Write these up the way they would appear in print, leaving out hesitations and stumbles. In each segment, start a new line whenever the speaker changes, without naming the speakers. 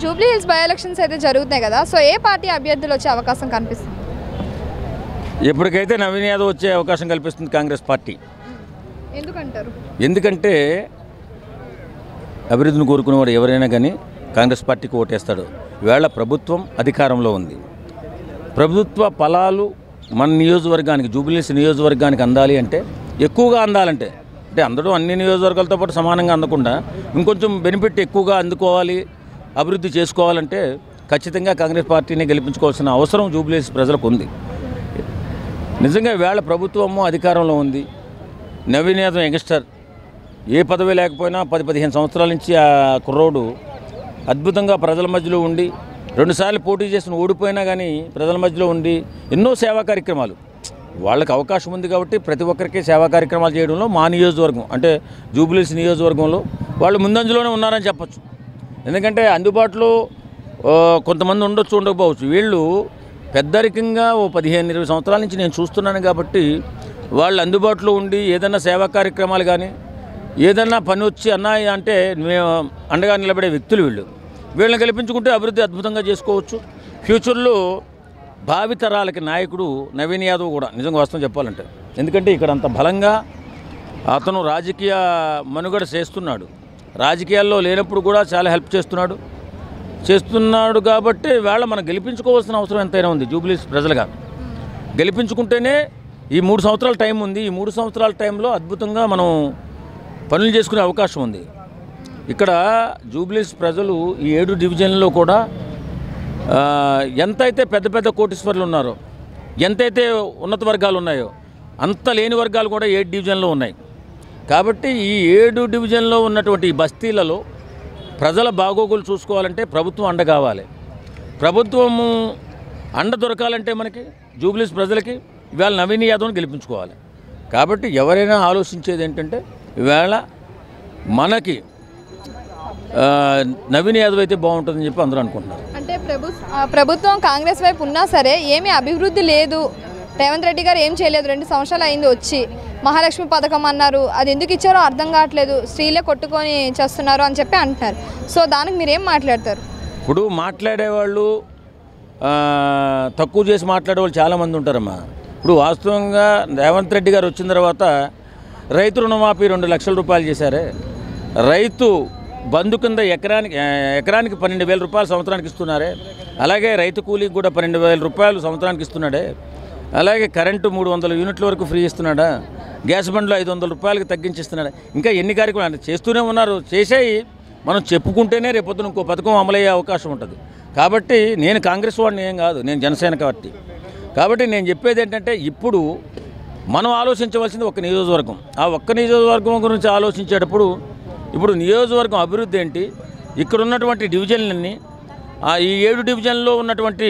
Jubilee hills by elections అయితే జరుగుతున్నాయి కదా, సో ఏ పార్టీ అభ్యర్థులు వచ్చే అవకాశం కనిపిస్తుంది?
ఎప్పటికైతే నవీన్ యాదవ్ వచ్చే అవకాశం కల్పిస్తుంది కాంగ్రెస్ పార్టీ.
ఎందుకంటారు?
ఎందుకంటే అభివృద్ధిని కోరుకునేవాడు ఎవరైనా కానీ కాంగ్రెస్ పార్టీకి ఓటేస్తాడు. ఈవేళ ప్రభుత్వం అధికారంలో ఉంది. ప్రభుత్వ ఫలాలు మన నియోజకవర్గానికి, జూబ్లీ హిల్స్ నియోజకవర్గానికి అందాలి అంటే, ఎక్కువగా అందాలంటే, అంటే అందరూ అన్ని నియోజకవర్గాలతో పాటు సమానంగా అందకుండా ఇంకొంచెం బెనిఫిట్ ఎక్కువగా అందుకోవాలి, అభివృద్ధి చేసుకోవాలంటే ఖచ్చితంగా కాంగ్రెస్ పార్టీని గెలిపించుకోవాల్సిన అవసరం జూబ్లీ హిల్స్ ప్రజలకు ఉంది. నిజంగా ఈవేళ ప్రభుత్వము అధికారంలో ఉంది. నవీన్ యాదవ్ యంగ్స్టర్, ఏ పదవి లేకపోయినా 10-15 సంవత్సరాల నుంచి ఆ కుర్రోడు అద్భుతంగా ప్రజల మధ్యలో ఉండి, 2 సార్లు పోటీ చేసిన ఓడిపోయినా కానీ ప్రజల మధ్యలో ఉండి ఎన్నో సేవా కార్యక్రమాలు, వాళ్ళకి అవకాశం ఉంది కాబట్టి ప్రతి ఒక్కరికి సేవా కార్యక్రమాలు చేయడంలో మా నియోజకవర్గం అంటే జూబ్లీ హిల్స్ నియోజకవర్గంలో వాళ్ళు ముందంజలోనే ఉన్నారని చెప్పచ్చు. ఎందుకంటే అందుబాటులో కొంతమంది ఉండొచ్చు, ఉండకపోవచ్చు. వీళ్ళు పెద్దరికంగా 15-20 సంవత్సరాల నుంచి నేను చూస్తున్నాను కాబట్టి వాళ్ళు అందుబాటులో ఉండి ఏదన్నా సేవా కార్యక్రమాలు కానీ ఏదన్నా పని వచ్చి అన్నాయి అంటే అండగా నిలబడే వ్యక్తులు వీళ్ళని గెలిపించుకుంటే అభివృద్ధి అద్భుతంగా చేసుకోవచ్చు. ఫ్యూచర్లో భావితరాలకి నాయకుడు నవీన్ యాదవ్ కూడా నిజంగా వాస్తవం చెప్పాలంటే, ఎందుకంటే ఇక్కడ అంత బలంగా అతను రాజకీయ మనుగడ చేస్తున్నాడు. రాజకీయాల్లో లేనప్పుడు కూడా చాలా హెల్ప్ చేస్తున్నాడు కాబట్టి వేళ మనం గెలిపించుకోవాల్సిన అవసరం ఎంతైనా ఉంది. జూబ్లీ హిల్స్ ప్రజలుగా గెలిపించుకుంటేనే ఈ 3 సంవత్సరాల టైం ఉంది. ఈ 3 సంవత్సరాల టైంలో అద్భుతంగా మనం పనులు చేసుకునే అవకాశం ఉంది. ఇక్కడ జూబ్లీ హిల్స్ ప్రజలు ఈ 7 డివిజన్లలో కూడా ఎంతైతే పెద్ద పెద్ద కోటీశ్వర్లు ఉన్నారో, ఎంతైతే ఉన్నత వర్గాలు ఉన్నాయో అంత లేని వర్గాలు కూడా 7 డివిజన్లో ఉన్నాయి. కాబట్టి ఈ 7 డివిజన్లో ఉన్నటువంటి బస్తీలలో ప్రజల బాగోగులు చూసుకోవాలంటే ప్రభుత్వం అండ కావాలి. ప్రభుత్వము అండ దొరకాలంటే మనకి జూబ్లీ హిల్స్ ప్రజలకి ఇవాళ నవీన్ యాదవ్ని గెలిపించుకోవాలి. కాబట్టి ఎవరైనా ఆలోచించేది ఏంటంటే ఇవాళ మనకి నవీన్ యాదవ్ అయితే బాగుంటుందని చెప్పి అందరూ అనుకుంటున్నారు.
అంటే ప్రభుత్వం కాంగ్రెస్ వైపు ఉన్నా సరే ఏమీ అభివృద్ధి లేదు, రేవంత్ రెడ్డి గారు ఏం చేయలేదు, 2 సంవత్సరాలు అయింది వచ్చి, మహాలక్ష్మి పథకం అన్నారు, అది ఎందుకు ఇచ్చారో అర్థం కావట్లేదు, స్త్రీలే కొట్టుకొని చేస్తున్నారు అని చెప్పి అంటున్నారు. సో దానికి మీరేం మాట్లాడతారు?
ఇప్పుడు మాట్లాడేవాళ్ళు తక్కువ చేసి మాట్లాడేవాళ్ళు చాలామంది ఉంటారమ్మా. ఇప్పుడు వాస్తవంగా రేవంత్ రెడ్డి గారు వచ్చిన తర్వాత రైతు రుణమాఫీ 2 లక్షల రూపాయలు చేశారే, రైతు బంధు కింద ఎకరానికి 12,000 రూపాయలు సంవత్సరానికి ఇస్తున్నారే, అలాగే రైతు కూలీకి కూడా 12,000 రూపాయలు సంవత్సరానికి ఇస్తున్నాడే, అలాగే కరెంటు 300 యూనిట్ల వరకు ఫ్రీ ఇస్తున్నాడా, గ్యాస్ బండ్లో 500 రూపాయలకి తగ్గించిస్తున్నాడా, ఇంకా ఎన్ని కార్యక్రమాలు చేస్తూనే ఉన్నారు. చేసేయి మనం చెప్పుకుంటేనే రేపొద్దున ఇంకో పథకం అమలయ్యే అవకాశం ఉంటుంది. కాబట్టి నేను కాంగ్రెస్ వాడిని ఏం కాదు, నేను జనసేన పార్టీ. కాబట్టి నేను చెప్పేది ఏంటంటే ఇప్పుడు మనం ఆలోచించవలసింది ఒక నియోజకవర్గం. ఆ ఒక్క నియోజకవర్గం గురించి ఆలోచించేటప్పుడు ఇప్పుడు నియోజకవర్గం అభివృద్ధి ఏంటి, ఇక్కడ ఉన్నటువంటి డివిజన్లన్నీ, ఈ 7 డివిజన్లో ఉన్నటువంటి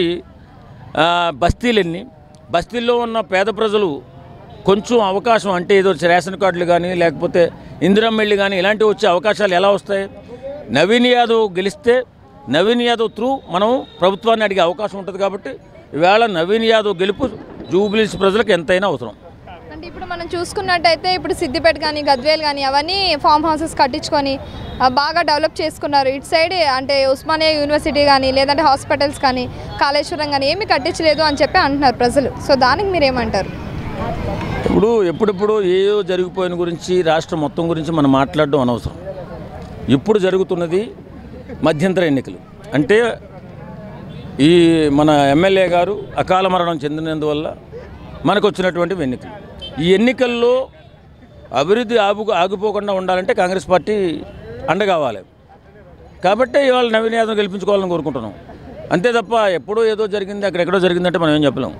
బస్తీలన్నీ, బస్తీల్లో ఉన్న పేద ప్రజలు కొంచెం అవకాశం అంటే ఏదో రేషన్ కార్డులు కానీ లేకపోతే ఇందిరమ్మ ఇళ్ళు కానీ ఇలాంటివి వచ్చే అవకాశాలు ఎలా వస్తాయి? నవీన్ యాదవ్ గెలిస్తే నవీన్ యాదవ్ త్రూ మనం ప్రభుత్వాన్ని అడిగే అవకాశం ఉంటుంది. కాబట్టి ఈవేళ నవీన్ యాదవ్ గెలుపు జూబ్లీ హిల్స్ ప్రజలకు ఎంతైనా అవసరం.
అంటే ఇప్పుడు మనం చూసుకున్నట్టయితే ఇప్పుడు సిద్దిపేట కానీ గద్వేల్ కానీ అవన్నీ ఫామ్ హౌసెస్ కట్టించుకొని బాగా డెవలప్ చేసుకున్నారు. ఇటు సైడ్ అంటే ఉస్మానియా యూనివర్సిటీ కానీ లేదంటే హాస్పిటల్స్ కానీ కాళేశ్వరం కానీ ఏమీ కట్టించలేదు అని చెప్పి అంటున్నారు ప్రజలు. సో దానికి మీరేమంటారు?
ఇప్పుడు ఎప్పుడెప్పుడు ఏదో జరిగిపోయిన గురించి రాష్ట్రం మొత్తం గురించి మనం మాట్లాడడం అనవసరం. ఇప్పుడు జరుగుతున్నది మధ్యంతర ఎన్నికలు. అంటే ఈ మన ఎమ్మెల్యే గారు అకాల మరణం చెందినందువల్ల మనకు వచ్చినటువంటి ఎన్నికలు. ఈ ఎన్నికల్లో అభివృద్ధి ఆగిపోకుండా ఉండాలంటే కాంగ్రెస్ పార్టీ అండ కావాలి. కాబట్టి ఇవాళ నవీన్ యాదవ్ గెలిపించుకోవాలని కోరుకుంటున్నాం. అంతే తప్ప ఎప్పుడో ఏదో జరిగింది అక్కడెక్కడో జరిగిందంటే మనం ఏం చెప్పలేం.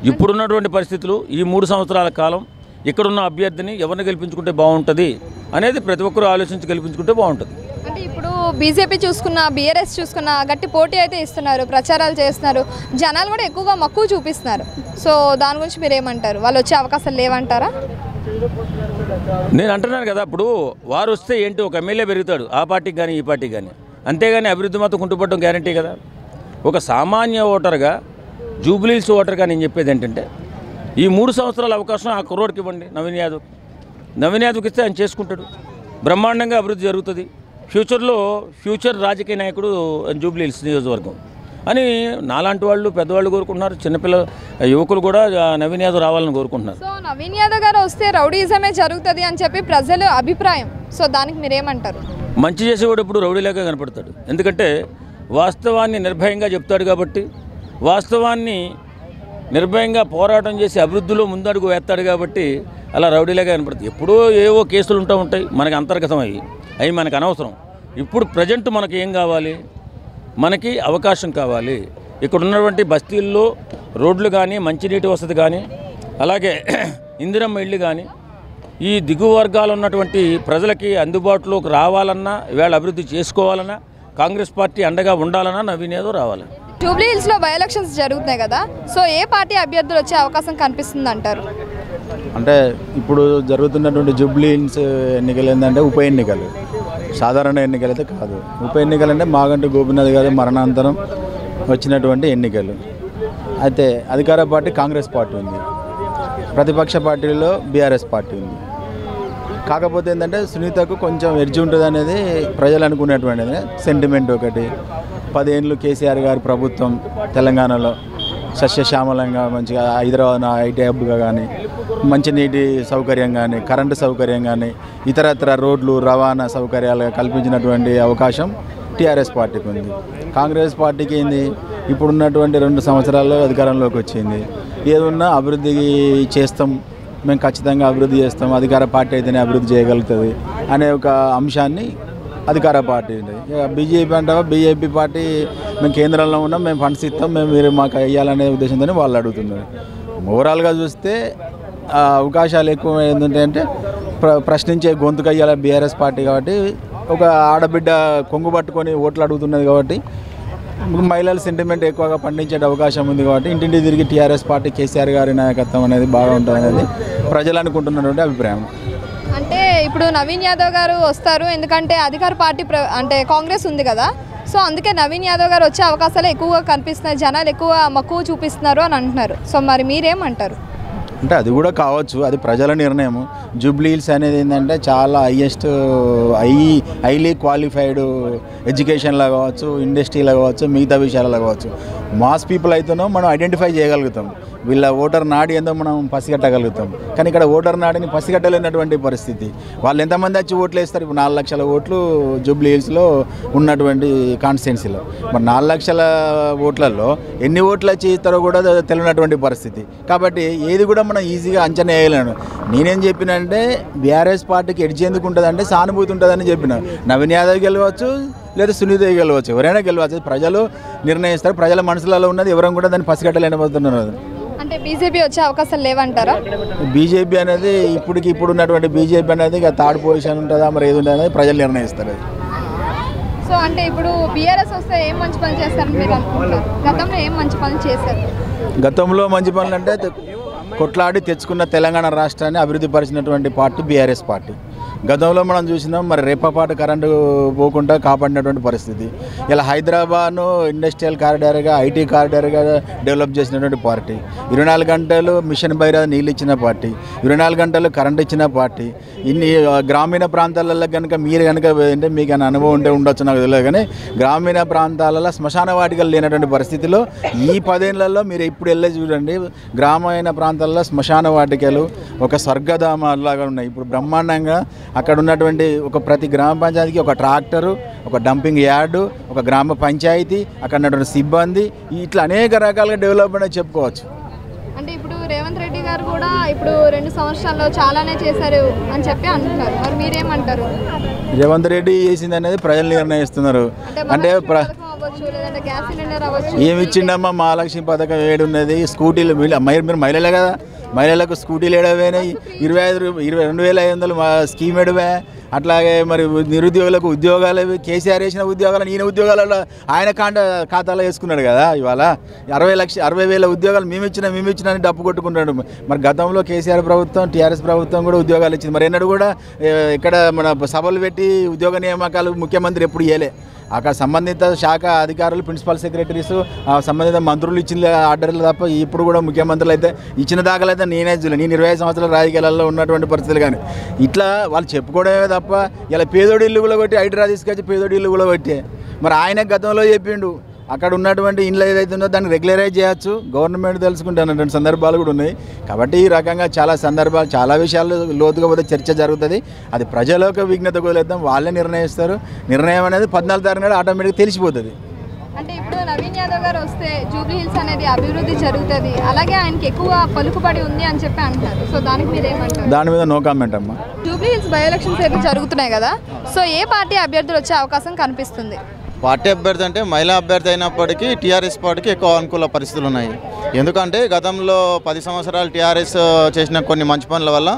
ఇప్పుడున్నటువంటి పరిస్థితులు ఈ 3 సంవత్సరాల కాలం ఇక్కడున్న అభ్యర్థిని ఎవరిని గెలిపించుకుంటే బాగుంటుంది అనేది ప్రతి ఒక్కరూ ఆలోచించి గెలిపించుకుంటే బాగుంటుంది.
అంటే ఇప్పుడు బీజేపీ చూసుకున్న, బీఆర్ఎస్ చూసుకున్న గట్టి పోటీ అయితే ఇస్తున్నారు, ప్రచారాలు చేస్తున్నారు, జనాలు కూడా ఎక్కువగా మక్కువ చూపిస్తున్నారు. సో దాని గురించి మీరు ఏమంటారు? వాళ్ళు వచ్చే అవకాశాలు లేవంటారా?
నేను అంటున్నాను కదా, ఇప్పుడు వారు వస్తే ఏంటి, ఒక ఎమ్మెల్యే పెరుగుతాడు ఆ పార్టీకి కానీ ఈ పార్టీకి కానీ, అంతేగాని అభివృద్ధి మాత్రం కుంటుపడడం గ్యారంటీ కదా. ఒక సామాన్య ఓటర్గా, జూబ్లీ హిల్స్ ఓటర్గా నేను చెప్పేది ఏంటంటే ఈ 3 సంవత్సరాల అవకాశం ఆ కుర్రోడికి ఇవ్వండి. నవీన్ యాదవ్కి ఇస్తే ఆయన చేసుకుంటాడు, బ్రహ్మాండంగా అభివృద్ధి జరుగుతుంది. ఫ్యూచర్ రాజకీయ నాయకుడు జూబ్లీ హిల్స్ నియోజకవర్గం అని నాలాంటి వాళ్ళు పెద్దవాళ్ళు కోరుకుంటున్నారు. యువకులు కూడా నవీన్ యాదవ్ రావాలని కోరుకుంటున్నారు.
సో నవీన్ యాదవ్ గారు వస్తే రౌడీజమే జరుగుతుంది అని చెప్పి ప్రజల అభిప్రాయం. సో దానికి మీరేమంటారు?
మంచి చేసేవాడు ఎప్పుడు రౌడీలాగా కనపడతాడు. ఎందుకంటే వాస్తవాన్ని నిర్భయంగా చెప్తాడు కాబట్టి, వాస్తవాన్ని నిర్భయంగా పోరాటం చేసి అభివృద్ధిలో ముందడుగు వేస్తాడు కాబట్టి అలా రౌడీలాగా కనపడుతుంది. ఎప్పుడో ఏవో కేసులు ఉంటాయి మనకి అంతర్గతం అవి మనకు అనవసరం. ఇప్పుడు ప్రజెంట్ మనకి ఏం కావాలి? మనకి అవకాశం కావాలి. ఇక్కడ ఉన్నటువంటి బస్తీల్లో రోడ్లు కానీ, మంచినీటి వసతి కానీ, అలాగే ఇందిరమ్మ ఇళ్ళు కానీ ఈ దిగువ వర్గాలు ఉన్నటువంటి ప్రజలకి అందుబాటులోకి రావాలన్నా, ఇవాళ అభివృద్ధి చేసుకోవాలన్నా, కాంగ్రెస్ పార్టీ అండగా ఉండాలన్నా నవీన్ యాదవ్ రావాలి.
జూబ్లీ హిల్స్లో బై ఎలక్షన్స్ జరుగుతున్నాయి కదా, సో ఏ పార్టీ అభ్యర్థులు వచ్చే అవకాశం కనిపిస్తుంది అంటారు?
అంటే ఇప్పుడు జరుగుతున్నటువంటి జూబ్లీ హిల్స్ ఎన్నికలు ఏంటంటే ఉప ఎన్నికలు, సాధారణ ఎన్నికలు అయితే కాదు. ఉప ఎన్నికలు అంటే మాగంటి గోపీనాథ్ గారి మరణాంతరం వచ్చినటువంటి ఎన్నికలు. అయితే అధికార పార్టీ కాంగ్రెస్ పార్టీ ఉంది, ప్రతిపక్ష పార్టీలో బీఆర్ఎస్ పార్టీ ఉంది. కాకపోతే ఏంటంటే సునీతకు కొంచెం ఎడ్జ్ ఉంటుంది అనేది ప్రజలు అనుకునేటువంటిది సెంటిమెంట్. ఒకటి 10 ఏళ్ళు కేసీఆర్ గారి ప్రభుత్వం తెలంగాణలో సస్యశ్యామలంగా మంచిగా హైదరాబాద్ ఐటీ హబ్గా కానీ, మంచినీటి సౌకర్యం కానీ, కరెంటు సౌకర్యం కానీ, ఇతరత్ర రోడ్లు రవాణా సౌకర్యాలు కల్పించినటువంటి అవకాశం టీఆర్ఎస్ పార్టీకి ఉంది. కాంగ్రెస్ పార్టీకి ఏంది, ఇప్పుడున్నటువంటి 2 సంవత్సరాల్లో అధికారంలోకి వచ్చింది. ఏదున్నా అభివృద్ధి చేస్తాం, మేము ఖచ్చితంగా అభివృద్ధి చేస్తాం, అధికార పార్టీ అయితేనే అభివృద్ధి చేయగలుగుతుంది అనే ఒక అంశాన్ని అధికార పార్టీ ఉంది. బీజేపీ అంటావా, బీజేపీ పార్టీ మేము కేంద్రంలో ఉన్నాం, మేము ఫండ్స్ ఇస్తాం, మీరు మాకు వేయాలనే ఉద్దేశంతో వాళ్ళు అడుగుతున్నారు. ఓవరాల్గా చూస్తే అవకాశాలు ఎక్కువ ఏంటంటే ప్రశ్నించే గొంతుకు అయ్యాల బీఆర్ఎస్ పార్టీ కాబట్టి, ఒక ఆడబిడ్డ కొంగు పట్టుకొని ఓట్లు అడుగుతున్నది కాబట్టి, మహిళల సెంటిమెంట్ ఎక్కువగా పండించే అవకాశం ఉంది కాబట్టి ఇంటింటి తిరిగి టీఆర్ఎస్ పార్టీ కేసీఆర్ గారి నాయకత్వం అనేది బాగా ఉంటుంది అనేది ప్రజలు అనుకుంటున్నటువంటి అభిప్రాయం.
అంటే ఇప్పుడు నవీన్ యాదవ్ గారు వస్తారు, ఎందుకంటే అధికార పార్టీ అంటే కాంగ్రెస్ ఉంది కదా, సో అందుకే నవీన్ యాదవ్ గారు వచ్చే అవకాశాలు ఎక్కువగా కనిపిస్తున్నాయి, జనాలు ఎక్కువ మక్కువ చూపిస్తున్నారు అని అంటున్నారు. సో మరి మీరేమంటారు?
అంటే అది కూడా కావచ్చు, అది ప్రజల నిర్ణయం. జూబ్లీ హిల్స్ అనేది ఏంటంటే చాలా హైలీ క్వాలిఫైడ్ ఎడ్యుకేషన్లో కావచ్చు, ఇండస్ట్రీలో కావచ్చు, మిగతా విషయాలలో కావచ్చు, మాస్ పీపుల్ అయితేనో మనం ఐడెంటిఫై చేయగలుగుతాం, వీళ్ళ ఓటర్ నాడి ఏందో మనం పసిగట్టగలుగుతాం. కానీ ఇక్కడ ఓటర్ నాడిని పసిగట్టలేనటువంటి పరిస్థితి. వాళ్ళు ఎంతమంది వచ్చి ఓట్లు వేస్తారు? ఇప్పుడు 4 లక్షల ఓట్లు జూబ్లీ హిల్స్లో ఉన్నటువంటి కాన్స్టిట్యున్సీలో. మరి 4 లక్షల ఓట్లలో ఎన్ని ఓట్లు వచ్చి ఇస్తారో కూడా తెలియనటువంటి పరిస్థితి. కాబట్టి ఏది కూడా మనం ఈజీగా అంచనా వేయలేను. నేనేం చెప్పినంటే బీఆర్ఎస్ పార్టీకి ఎడ్జ్ ఎందుకు ఉంటుంది అంటే సానుభూతి ఉంటుందని చెప్పిన. నవీన్ యాదవ్ గెలవచ్చు, లేదా సునీత గెలవచ్చు, ఎవరైనా గెలవచ్చు, ప్రజలు నిర్ణయిస్తారు. ప్రజల మనసులలో ఉన్నది ఎవరైనా కూడా దాన్ని పసిగట్టలేకపోతున్నారు.
అంటే బీజేపీ వచ్చే అవకాశాలు లేవంటారా?
బీజేపీ అనేది ఇప్పుడు ఉన్నటువంటి బీజేపీ అనేది ఇక థర్డ్ పొజిషన్ ఉంటుందా, మరి ఏది ఉంటుంది అనేది ప్రజలు నిర్ణయిస్తారు.
సో అంటే ఇప్పుడు బీఆర్ఎస్ వస్తే ఏం మంచి పని చేస్తారని మీరు అనుకుంటారు? గతంలో ఏం మంచి పని చేశారు?
గతంలో మంచి పనులు అంటే కొట్లాడి తెచ్చుకున్న తెలంగాణ రాష్ట్రాన్ని అభివృద్ధి పరిచినటువంటి పార్టీ బీఆర్ఎస్ పార్టీ. గతంలో మనం చూసినాం, మరి రేపపాటు కరెంటు పోకుండా కాపాడినటువంటి పరిస్థితి. ఇలా హైదరాబాద్ను ఇండస్ట్రియల్ కారిడార్గా, ఐటీ కారిడార్గా డెవలప్ చేసినటువంటి పార్టీ. 24 గంటలు మిషన్ భగీరథ నీళ్ళు ఇచ్చిన పార్టీ, 24 గంటలు కరెంట్ ఇచ్చిన పార్టీ. ఇన్ని గ్రామీణ ప్రాంతాలలో కనుక మీరు కనుక అంటే మీకు అనుభవం ఉంటే ఉండొచ్చు, నాకు తెలియదు. కానీ గ్రామీణ ప్రాంతాలలో శ్మశాన వాటికలు లేనటువంటి పరిస్థితిలో ఈ 10 ఏళ్లలో మీరు ఇప్పుడు వెళ్ళి చూడండి, గ్రామీణ ప్రాంతాల్లో శ్మశాన వాటికలు ఒక స్వర్గధామాలాగా ఉన్నాయి. ఇప్పుడు బ్రహ్మాండంగా అక్కడ ఉన్నటువంటి ప్రతి గ్రామ పంచాయతీకి ఒక ట్రాక్టరు, ఒక డంపింగ్ యార్డు, ఒక గ్రామ పంచాయతీ, అక్కడ ఉన్నటువంటి సిబ్బంది, ఇట్లా అనేక రకాలుగా డెవలప్మెంట్ చెప్పుకోవచ్చు.
అంటే ఇప్పుడు రేవంత్ రెడ్డి గారు కూడా ఇప్పుడు 2 సంవత్సరాల్లో చాలానే చేశారు అని చెప్పి అంటున్నారు. మరి మీరేమంటారు?
రేవంత్ రెడ్డి చేసింది అనేది ప్రజలు నిర్ణయిస్తున్నారు. అంటే ఏమి ఇచ్చిండమ్మా, మహాలక్ష్మి పథకం ఏడున్నది, స్కూటీలు మీరు మహిళలే కదా, మహిళలకు స్కూటీలు ఏడవేనాయి, 22,500 స్కీమ్ ఏడవే. అట్లాగే మరి నిరుద్యోగులకు ఉద్యోగాలు, కేసీఆర్ వేసిన ఉద్యోగాలు ఈయన ఉద్యోగాలలో ఆయన ఖాతాలో వేసుకున్నాడు కదా. ఇవాళ 60,000 ఉద్యోగాలు మేము ఇచ్చిన అని డప్పు కొట్టుకుంటాడు. మరి గతంలో కేసీఆర్ ప్రభుత్వం, టీఆర్ఎస్ ప్రభుత్వం కూడా ఉద్యోగాలు ఇచ్చింది. మరి ఎన్నడూ కూడా ఇక్కడ మన సభలు పెట్టి ఉద్యోగ నియామకాలు ముఖ్యమంత్రి ఎప్పుడు ఇవ్వలే. అక్కడ సంబంధిత శాఖ అధికారులు, ప్రిన్సిపల్ సెక్రటరీస్, సంబంధిత మంత్రులు ఇచ్చిన ఆర్డర్లు తప్ప ఇప్పుడు కూడా ముఖ్యమంత్రులు అయితే ఇచ్చిన దాఖలు అయితే నేను 25 సంవత్సరాల రాజకీయాలలో ఉన్నటువంటి పరిస్థితులు. కానీ ఇట్లా వాళ్ళు చెప్పుకోవడమే తప్ప ఇలా పేదోడి ఇల్లు కూడా కొట్టి హైడ్రా తీసుకొచ్చి పేదోడి ఇల్లు కూడా కొట్టి మరి ఆయన గతంలో చెప్పిండు అక్కడ ఉన్నటువంటి ఇండ్లు ఏదైతే ఉందో దాన్ని రెగ్యులరైజ్ చేయొచ్చు, గవర్నమెంట్ తెలుసుకుంటున్నటువంటి సందర్భాలు కూడా ఉన్నాయి. కాబట్టి ఈ రకంగా చాలా సందర్భాలు, చాలా విషయాలు లోతుగా పోతే చర్చ జరుగుతుంది. అది ప్రజలకు విజ్ఞత వదిలేద్దాం, వాళ్ళే నిర్ణయిస్తారు. నిర్ణయం అనేది 14 తారీఖు నాడు ఆటోమేటిక్గా తెలిసిపోతుంది.
అంటే ఇప్పుడు నవీన్ యాదవ్ గారు వస్తే జూబ్లీ హిల్స్ అనేది అభివృద్ధి జరుగుతుంది, అలాగే ఆయనకి ఎక్కువ పలుకుబడి ఉంది అని చెప్పి అంటారు. సో దానికి మీరు ఏమంటారు?
దాని మీద నో కామెంట్ అమ్మా.
జూబ్లీ హిల్స్ బై ఎలక్షన్స్ అయితే జరుగుతున్నాయి కదా, సో ఏ పార్టీ అభ్యర్థులు వచ్చే అవకాశం కనిపిస్తుంది?
పార్టీ అభ్యర్థి అంటే మహిళా అభ్యర్థి అయినప్పటికీ టీఆర్ఎస్ పార్టీకి ఎక్కువ అనుకూల పరిస్థితులు ఉన్నాయి. ఎందుకంటే గతంలో 10 సంవత్సరాలు టీఆర్ఎస్ చేసిన కొన్ని మంచి పనుల వల్ల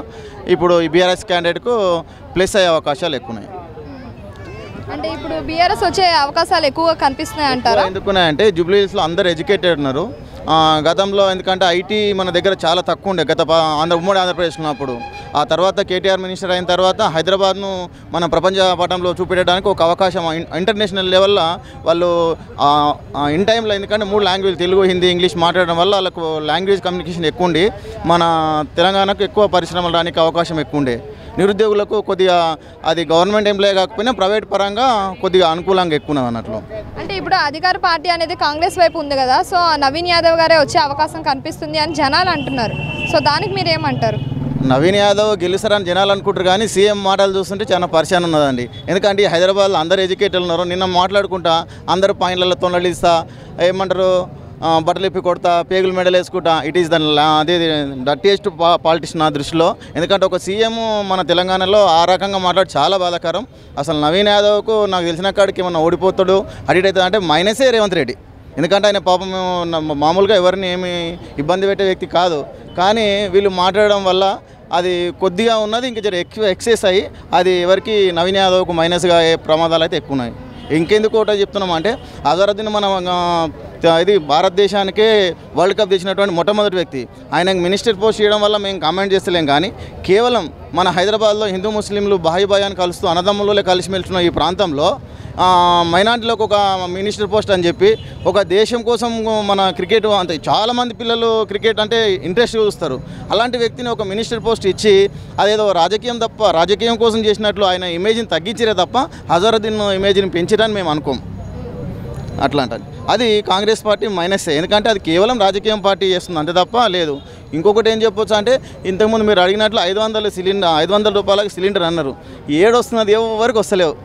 ఇప్పుడు ఈ బీఆర్ఎస్ క్యాండిడేట్కు ప్లస్ అయ్యే అవకాశాలు ఎక్కువ ఉన్నాయి.
అంటే ఇప్పుడు బీఆర్ఎస్ వచ్చే అవకాశాలు ఎక్కువగా కనిపిస్తున్నాయి అంటారా?
ఎందుకున్నాయంటే జూబ్లీ హిల్స్లో అందరు ఎడ్యుకేటెడ్ ఉన్నారు. గతంలో ఎందుకంటే ఐటీ మన దగ్గర చాలా తక్కువ ఉండే ఉమ్మడి ఆంధ్రప్రదేశ్ ఉన్నప్పుడు. ఆ తర్వాత కేటీఆర్ మినిస్టర్ అయిన తర్వాత హైదరాబాద్ను మన ప్రపంచ పటంలో చూపెట్టడానికి ఒక అవకాశం ఇంటర్నేషనల్ లెవెల్లో వాళ్ళు ఇన్ టైంలో, ఎందుకంటే 3 లాంగ్వేజ్ తెలుగు, హిందీ, ఇంగ్లీష్ మాట్లాడడం వల్ల వాళ్ళకు లాంగ్వేజ్ కమ్యూనికేషన్ ఎక్కువ ఉండి మన తెలంగాణకు ఎక్కువ పరిశ్రమలు రానికి అవకాశం ఎక్కువ ఉండే. నిరుద్యోగులకు కొద్దిగా అది గవర్నమెంట్ ఎంప్లాయీ కాకపోయినా ప్రైవేట్ పరంగా కొద్దిగా అనుకూలంగా ఎక్కువ ఉన్నది అన్నట్లు.
అంటే ఇప్పుడు అధికార పార్టీ అనేది కాంగ్రెస్ వైపు ఉంది కదా, సో నవీన్ యాదవ్ గారే వచ్చే అవకాశం కనిపిస్తుంది అని జనాలు అంటున్నారు. సో దానికి మీరు ఏమంటారు?
నవీన్ యాదవ్ గెలుస్తారని జనాలు అనుకుంటారు, కానీ సీఎం మాటలు చూస్తుంటే చాలా పరిచయం ఉన్నదండి. ఎందుకంటే హైదరాబాద్లో అందరు ఎడ్యుకేటెడ్ ఉన్నారు. నిన్న మాట్లాడుకుంటా అందరు పాయింట్లలో తొండలిస్తా, ఏమంటారు, బట్టలు ఇప్పి కొడతా, పేగులు మెడలు వేసుకుంటా, ఇట్ ఈస్ అదే డర్టీయెస్ట్ పాలిటిషియన్ నా దృష్టిలో. ఎందుకంటే ఒక సీఎం మన తెలంగాణలో ఆ రకంగా మాట్లాడి చాలా బాధాకరం. అసలు నవీన్ యాదవ్కు నాకు తెలిసిన కాడికి ఏమన్నా ఓడిపోతాడు, అడిట్ అవుతుంది అంటే మైనసే రేవంత్ రెడ్డి. ఎందుకంటే ఆయన పాపం మామూలుగా ఎవరిని ఏమి ఇబ్బంది పెట్టే వ్యక్తి కాదు, కానీ వీళ్ళు మాట్లాడడం వల్ల అది కొద్దిగా ఉన్నది ఇంకా జర ఎక్సెస్ అయ్యి అది ఎవరికి నవీన్ యాదవ్కు మైనస్గా అయ్యే ప్రమాదాలు అయితే ఎక్కువ ఉన్నాయి. ఇంకెందుకు ఒకటో చెప్తున్నాం అంటే అజరుద్దీన్ మన ఇది భారతదేశానికే వరల్డ్ కప్ తెచ్చినటువంటి మొట్టమొదటి వ్యక్తి. ఆయనకు మినిస్టర్ పోస్ట్ చేయడం వల్ల మేము కామెంట్ చేస్తలేం, కానీ కేవలం మన హైదరాబాద్లో హిందూ ముస్లింలు బాయి కలుస్తూ అన్నదమ్ములలో కలిసిమెలిసిన ఈ ప్రాంతంలో మైనార్టీలకు ఒక మినిస్టర్ పోస్ట్ అని చెప్పి ఒక దేశం కోసం మన క్రికెట్ అంత చాలామంది పిల్లలు క్రికెట్ అంటే ఇంట్రెస్ట్ చూస్తారు. అలాంటి వ్యక్తిని ఒక మినిస్టర్ పోస్ట్ ఇచ్చి అదేదో రాజకీయం కోసం చేసినట్లు ఆయన ఇమేజ్ని తగ్గించిరే తప్ప అజరుద్దీన్ ఇమేజ్ని పెంచడానికి మేము అనుకోం. అట్లా అంటారు. అది కాంగ్రెస్ పార్టీ మైనసే, ఎందుకంటే అది కేవలం రాజకీయం పార్టీ చేస్తుంది అంతే తప్ప లేదు. ఇంకొకటి ఏం చెప్పొచ్చు అంటే ఇంతకుముందు మీరు అడిగినట్లు 500 రూపాయలకి సిలిండర్ అన్నారు. ఏడొస్తున్నది ఎవరికి వస్తలేవు.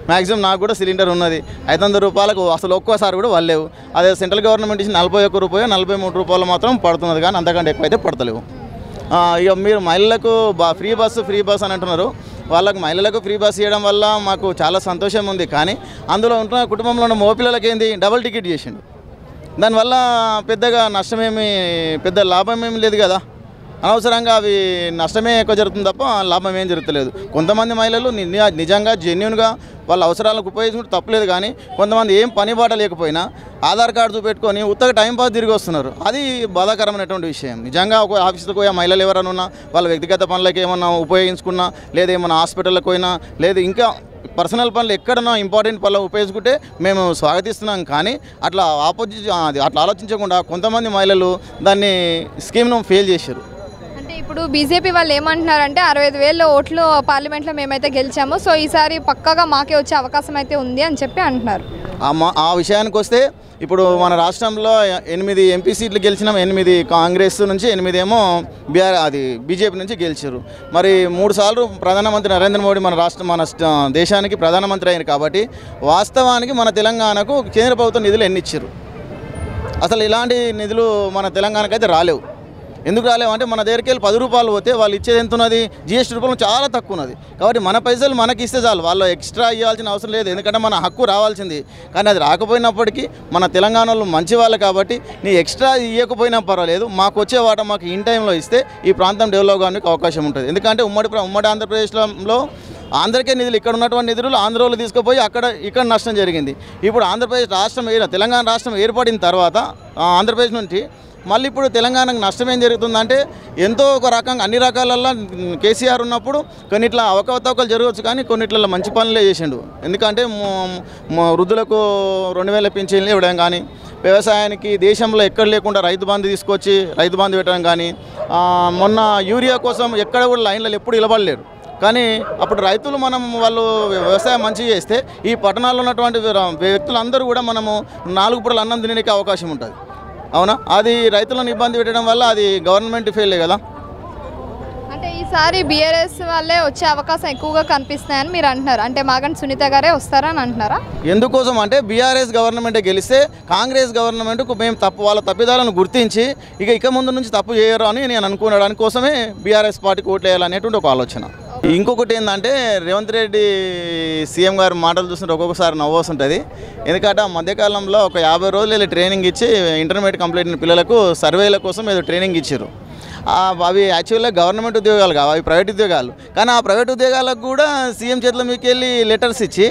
మ్యాక్సిమం నాకు కూడా సిలిండర్ ఉన్నది. 500 రూపాయలకు అసలు ఒక్కోసారి కూడా వాళ్ళేవు. అదే సెంట్రల్ గవర్నమెంట్ ఇచ్చిన 41 రూపాయలు 43 రూపాయలు మాత్రం పడుతున్నది, కానీ అంతకంటే ఎక్కువైతే పడతలేవు. ఇక మీరు మహిళలకు ఫ్రీ బస్సు అని అంటున్నారు. వాళ్ళకు మహిళలకు ఫ్రీ బస్ చేయడం వల్ల మాకు చాలా సంతోషం ఉంది, కానీ అందులో ఉంటున్న కుటుంబంలో ఉన్న మోపిల్లలకి ఏంది డబుల్ టికెట్ చేసిండు. దానివల్ల పెద్దగా పెద్ద లాభం ఏమి లేదు కదా. అనవసరంగా అవి నష్టమే ఎక్కువ జరుగుతుంది తప్ప లాభం ఏం జరుగుతలేదు. కొంతమంది మహిళలు నిజంగా జెన్యున్గా వాళ్ళ అవసరాలకు ఉపయోగించుకుంటే తప్పలేదు, కానీ కొంతమంది ఏం పని బాట లేకపోయినా ఆధార్ కార్డు చూపెట్టుకొని ఉత్తగా టైంపాస్ తిరిగి వస్తున్నారు. అది బాధాకరమైనటువంటి విషయం. నిజంగా ఒక ఆఫీసులకు పోయే మహిళలు ఎవరైనా ఉన్నా వాళ్ళ వ్యక్తిగత పనులకి ఏమన్నా ఉపయోగించుకున్నా, లేదా ఏమన్నా హాస్పిటల్కి పోయినా, లేదా ఇంకా పర్సనల్ పనులు ఎక్కడన్నా ఇంపార్టెంట్ పనులు ఉపయోగించుకుంటే మేము స్వాగతిస్తున్నాం, కానీ అట్లా అట్లా ఆలోచించకుండా కొంతమంది మహిళలు దాన్ని స్కీమ్ను ఫెయిల్ చేశారు.
ఇప్పుడు బీజేపీ వాళ్ళు ఏమంటున్నారంటే 65,000 ఓట్లు పార్లమెంట్లో మేమైతే గెలిచాము, సో ఈసారి పక్కాగా మాకే వచ్చే అవకాశం అయితే ఉంది అని చెప్పి అంటున్నారు.
ఆ విషయానికి వస్తే ఇప్పుడు మన రాష్ట్రంలో 8 ఎంపీ సీట్లు గెలిచినాం. 8 కాంగ్రెస్ నుంచి, 8 ఏమో బీజేపీ నుంచి గెలిచారు. మరి 3 సార్లు ప్రధానమంత్రి నరేంద్ర మోడీ మన దేశానికి ప్రధానమంత్రి అయ్యారు. కాబట్టి వాస్తవానికి మన తెలంగాణకు కేంద్ర ప్రభుత్వం నిధులు ఎన్ని ఇచ్చారు? అసలు ఇలాంటి నిధులు మన తెలంగాణకు అయితే రాలేవు. ఎందుకు రాలేవు అంటే మన దగ్గరికి వెళ్ళి 10 రూపాయలు పోతే వాళ్ళు ఇచ్చేది ఎంత ఉన్నది? GST రూపంలో చాలా తక్కువ ఉన్నది. కాబట్టి మన పైసలు మనకి ఇస్తే చాలు, వాళ్ళు ఎక్స్ట్రా ఇవ్వాల్సిన అవసరం లేదు. ఎందుకంటే మన హక్కు రావాల్సింది, కానీ అది రాకపోయినప్పటికీ మన తెలంగాణలో మంచి వాళ్ళు కాబట్టి నీ ఎక్స్ట్రా ఇవ్వకపోయినా పర్వాలేదు, మాకు వచ్చే వాటా మాకు ఇన్ టైంలో ఇస్తే ఈ ప్రాంతం డెవలప్ కావడానికి అవకాశం ఉంటుంది. ఎందుకంటే ఉమ్మడి ఆంధ్రప్రదేశ్లో ఆంధ్రకే నిధులు, ఇక్కడ ఉన్నటువంటి నిధులు ఆంధ్రలో తీసుకుపోయి ఇక్కడ నష్టం జరిగింది. ఇప్పుడు ఆంధ్రప్రదేశ్ రాష్ట్రం తెలంగాణ రాష్ట్రం ఏర్పడిన తర్వాత ఆంధ్రప్రదేశ్ నుంచి మళ్ళీ ఇప్పుడు తెలంగాణకు నష్టం ఏం జరుగుతుందంటే ఎంతో ఒక రకంగా అన్ని రకాలలో కేసీఆర్ ఉన్నప్పుడు కొన్నిట్లా అవకతవకలు జరగవచ్చు, కానీ కొన్నిట్లలో మంచి పనులే చేసిండు. ఎందుకంటే వృద్ధులకు 2000 పింఛన్లు ఇవ్వడం కానీ, వ్యవసాయానికి దేశంలో ఎక్కడ లేకుండా రైతు బంధు తీసుకొచ్చి రైతు బంధు పెట్టడం కానీ, మొన్న యూరియా కోసం ఎక్కడ కూడా లైన్లలో ఎప్పుడు నిలబడలేరు. కానీ అప్పుడు రైతులు వాళ్ళు వ్యవసాయం మంచిగా చేస్తే ఈ పట్టణాల్లో ఉన్నటువంటి వ్యక్తులందరూ కూడా మనము 4 పూటలు అన్నం తినడానికి అవకాశం ఉంటుంది. అవునా? అది రైతులను ఇబ్బంది పెట్టడం వల్ల అది గవర్నమెంట్ ఫెయిలే కదా.
అంటే ఈసారి బీఆర్ఎస్ వాళ్ళే వచ్చే అవకాశం ఎక్కువగా కనిపిస్తున్నాయని మీరు అంటున్నారు. అంటే మాగంటి సునీత గారే వస్తారని అంటున్నారా?
ఎందుకోసం అంటే బీఆర్ఎస్ గవర్నమెంటే గెలిస్తే కాంగ్రెస్ గవర్నమెంట్కు మేము వాళ్ళ తప్పిదాలను గుర్తించి ఇక ముందు నుంచి తప్పు చేయరు అని నేను అనుకున్నాను. దానికోసమే బీఆర్ఎస్ పార్టీకి ఓట్లు వేయాలనేటువంటి ఒక ఆలోచన. ఇంకొకటి ఏంటంటే రేవంత్ రెడ్డి సీఎం గారు మాటలు చూస్తుంటే ఒక్కొక్కసారి నవ్వు వస్తుంటుంది. ఎందుకంటే ఆ మధ్యకాలంలో ఒక 50 రోజులు ట్రైనింగ్ ఇచ్చి ఇంటర్మీడియట్ కంప్లీట్ అయిన పిల్లలకు సర్వేల కోసం ఏదో ట్రైనింగ్ ఇచ్చారు. అవి యాక్చువల్గా గవర్నమెంట్ ఉద్యోగాలు కావు, అవి ప్రైవేట్ ఉద్యోగాలు. కానీ ఆ ప్రైవేట్ ఉద్యోగాలకు కూడా సీఎం చేతుల మీదకి వెళ్ళి లెటర్స్ ఇచ్చి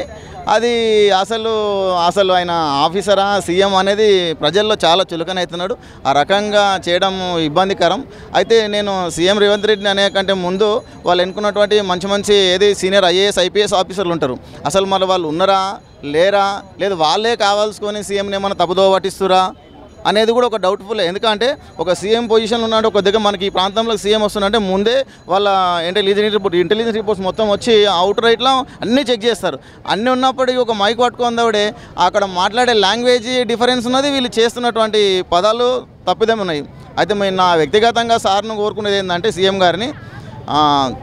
అది అసలు ఆయన ఆఫీసరా సీఎం అనేది ప్రజల్లో చాలా చులకనవుతున్నాడు. ఆ రకంగా చేయడం ఇబ్బందికరం. అయితే నేను సీఎం రేవంత్ రెడ్డిని అనే కంటే ముందు వాళ్ళు ఎన్నుకున్నటువంటి మంచి సీనియర్ ఐఏఎస్ ఐపీఎస్ ఆఫీసర్లు ఉంటారు. అసలు మరి వాళ్ళు ఉన్నారా లేరా, లేదు వాళ్ళే కావాల్సుకొని సీఎంని ఏమైనా తప్పుదోవ పట్టిస్తురా అనేది కూడా ఒక డౌట్ఫుల్. ఎందుకంటే ఒక సీఎం పొజిషన్లో ఉన్నాడు, ఒక దగ్గర మనకి ఈ ప్రాంతంలో సీఎం వస్తుందంటే ముందే వాళ్ళ ఇంటెలిజెన్స్ రిపోర్ట్స్ మొత్తం వచ్చి అవుట్ రైట్లో అన్నీ చెక్ చేస్తారు. అన్నీ ఉన్నప్పటికీ ఒక మైక్ పట్టుకుందావిడే అక్కడ మాట్లాడే లాంగ్వేజ్ డిఫరెన్స్ ఉన్నది, వీళ్ళు చేస్తున్నటువంటి పదాలు తప్పిదం ఉన్నాయి. అయితే నా వ్యక్తిగతంగా సార్ను కోరుకునేది ఏంటంటే సీఎం గారిని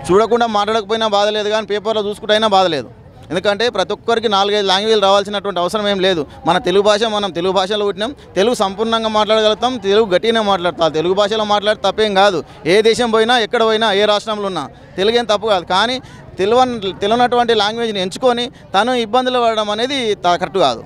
చూడకుండా మాట్లాడకపోయినా బాధ లేదు, కానీ పేపర్లో చూసుకుంటే అయినా బాధ లేదు. ఎందుకంటే ప్రతి ఒక్కరికి 4-5 లాంగ్వేజ్లు రావాల్సినటువంటి అవసరం ఏం లేదు. మన తెలుగు భాష, మనం తెలుగు భాషలో పుట్టినాం, తెలుగు సంపూర్ణంగా మాట్లాడగలుగుతాం, తెలుగు గట్టిగానే మాట్లాడతాం. తెలుగు భాషలో మాట్లాడితే తప్పేం కాదు. ఏ దేశం పోయినా, ఎక్కడ పోయినా, ఏ రాష్ట్రంలో ఉన్నా తెలుగు ఏం తప్పు కాదు. కానీ తెలియనటువంటి లాంగ్వేజ్ని ఎంచుకొని తను ఇబ్బందులు పడడం అనేది కరెక్ట్ కాదు.